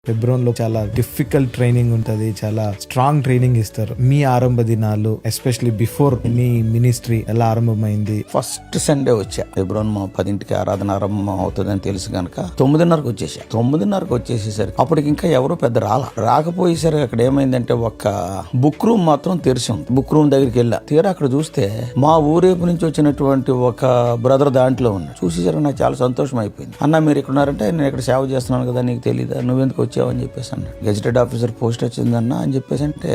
హెబ్రోన్ లో చాలా difficult training ఉంటది, చాలా స్ట్రాంగ్ ట్రైనింగ్ ఇస్తారు. మీ ఆరంభ దినాలు ఎస్పెషల్లీ బిఫోర్ మీ మినిస్ట్రీ ఎలా ఆరంభమైంది? ఫస్ట్ సండే వచ్చా. హెబ్రోన్ మా 10ంటికి ఆరాధన ఆరంభం అవుతుందని తెలుసు కనుక 9:30కి వచ్చేసా. 9:30కి వచ్చేసేసరికి అప్పటికి ఇంకా ఎవరో పెద్ద రాకపోయేసరికి అక్కడ ఏమైందంటే ఒక బుక్ రూమ్ మాత్రం తెరిచి ఉంది. బుక్ రూమ్ దగ్గరికి వెళ్ళా. తీరా అక్కడ చూస్తే మా ఊరేపు నుంచి వచ్చినటువంటి ఒక బ్రదర్ దాంట్లో ఉన్నాడు. చూసేసరికి నాకు చాలా సంతోషం అయిపోయింది. అన్న మీరు ఇక్కడ ఉన్నారంటే నేను ఇక్కడ సేవ చేస్తున్నాను కదా, నీకు తెలీదా, నువ్వెందుకు వచ్చావని చెప్పేసి అన్నాడు. గెజిటెడ్ ఆఫీసర్ పోస్ట్ వచ్చిందన్న అని చెప్పేసి అంటే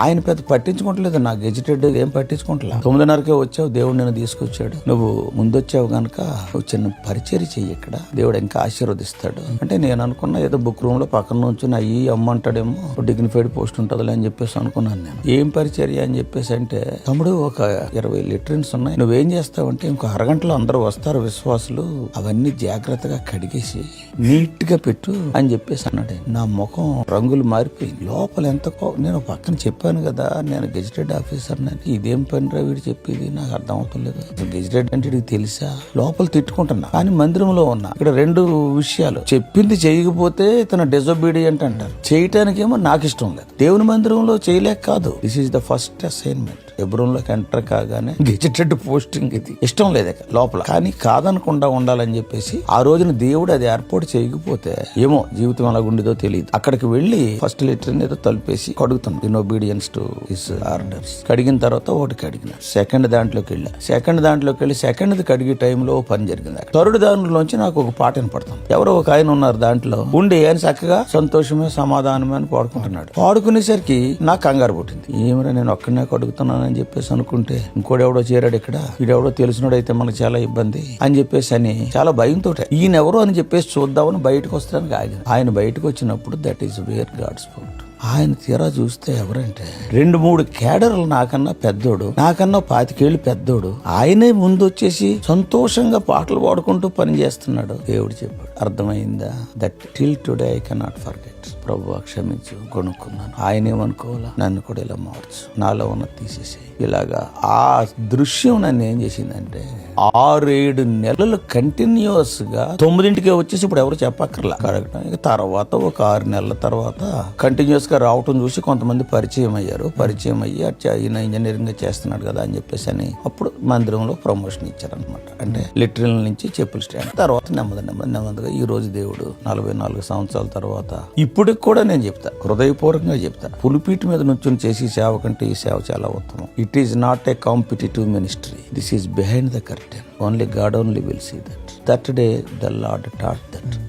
ఆయన పెద్ద పట్టించుకోవట్లేదు. నా గెజిటెడ్ ఏం పట్టించుకోవట్లేదు. 9:30కే వచ్చావు, దేవుడు నేను తీసుకొచ్చాడు, నువ్వు ముందొచ్చావు గనక నువ్వు చిన్న పరిచర్య చెయ్యి, ఇక్కడ దేవుడు ఇంకా ఆశీర్వదిస్తాడు అంటే నేను అనుకున్నా ఏదో బుక్ రూమ్ లో పక్కన నుంచి నా ఈ అమ్మంటాడేమో డిగ్నిఫైడ్ పోస్ట్ ఉంటుందిలే అని చెప్పేసి అనుకున్నాను. నేను ఏం పరిచర్య అని చెప్పేసి అంటే, తమ్ముడు ఒక 20 లిటరన్స్ ఉన్నాయి, నువ్వేం చేస్తావంటే ఇంకో అరగంటలో అందరూ వస్తారు విశ్వాసులు, అవన్నీ జాగ్రత్తగా కడిగేసి నీట్ గా పెట్టు అని చెప్పేసి అన్నాడు. నా ముఖం రంగులు మారిపోయింది. లోపల ఎంత నేను పక్కన చెప్పాను కదా నేను గెజిటెడ్ ఆఫీసర్ అని. ఇదేం పని రా వీడు చెప్పేది, నాకు అర్థం అవుతలేదు. గెజిటెడ్ అంటే ఇది తెలుసా? లోపల తిట్టుకుంటున్నా కానీ మందిరంలో ఉన్నా. ఇక్కడ 2 విషయాలు, చెప్పింది చేయకపోతే తన డిజొబీడియంట్ అంటారు, చేయటానికేమో నాకు ఇష్టం లేదు. దేవుని మందిరంలో చేయలేక కాదు, this is the first assignment. హెబ్రోన్లోకి ఎంటర్ కాగానే గెజిటెడ్ పోస్టింగ్ ఇది ఇష్టం లేదే లోపల, కానీ కాదనకుండా ఉండాలని చెప్పేసి ఆ రోజున దేవుడు అది ఏర్పాటు చేయకపోతే ఏమో జీవితం ఎలా ఉండేదో తెలియదు. అక్కడికి వెళ్లి ఫస్ట్ లెటర్ ఏదో తలిపేసి కడుగుతాం, in obedience to his orders. కడిగిన తర్వాత ఒకటి కడిగిన సెకండ్ దాంట్లోకి వెళ్ళి సెకండ్ కడిగే టైంలో పని జరిగింది. థర్డ్ దాంట్లోంచి నాకు ఒక పాట వినపడుతుంది. ఎవరో ఒక ఆయన ఉన్నారు దాంట్లో ఉండి ఆయన చక్కగా సంతోషమే సమాధానమే అని పాడుకుంటున్నాడు. పాడుకునేసరికి నాకు కంగారు పుట్టింది. ఏమైనా నేను ఒక్కడనే కడుగుతున్నానని చెప్పేసి అనుకుంటే ఇంకోడెవడో చేరాడు ఇక్కడ, వీడెవడో తెలిసినోడైతే మనకు చాలా ఇబ్బంది అని చెప్పేసి అని చాలా భయంతో ఈయన ఎవరో అని చెప్పేసి చూద్దామని బయటకు వస్తానికి ఆగింది. ఆయన బయటకు వచ్చినప్పుడు that is where God spoke. ఆయన తీరా చూస్తే ఎవరంటే 2-3 కేడర్లు నాకన్నా పెద్దోడు, నాకన్నా 25 ఏళ్ళు పెద్దోడు. ఆయనే ముందు వచ్చేసి సంతోషంగా పాటలు పాడుకుంటూ పని చేస్తున్నాడు. దేవుడు చెప్పాడు, అర్థమైందా? That till today I cannot forget. ప్రభువా క్షమించు, కొనుక్కున్నాను. ఆయనేమనుకోవాలా, నన్ను కూడా ఇలా మార్చు, నాలో ఉన్న తీసేసి. ఇలాగా ఆ దృశ్యం నన్ను ఏం చేసిందంటే 6-7 నెలలు కంటిన్యూస్ గా 9ంటికే వచ్చేసి ఇప్పుడు ఎవరు చెప్పక్కర్లా కరెక్ట్. తర్వాత ఒక 6 నెలల తర్వాత కంటిన్యూస్ గా రావటం చూసి కొంతమంది పరిచయం అయ్యారు. పరిచయం అయ్యి ఈయన ఇంజనీరింగ్ చేస్తున్నాడు కదా అని చెప్పేసి అని అప్పుడు మందిరంలో ప్రమోషన్ ఇచ్చారనమాట. అంటే లిటరల్ నుంచి చెప్పుల స్టాండ్. తర్వాత నెమ్మదిగా ఈ రోజు దేవుడు 44 సంవత్సరాల తర్వాత ఇప్పటికి కూడా నేను చెప్తా, హృదయపూర్వకంగా చెప్తా, పులిపీటి మీద నుంచి చేసి సేవ కంటే ఈ సేవ చాలా ఉత్తమం. It is not a competitive ministry, this is behind the curtain. Only God only will see that. That day the Lord taught that.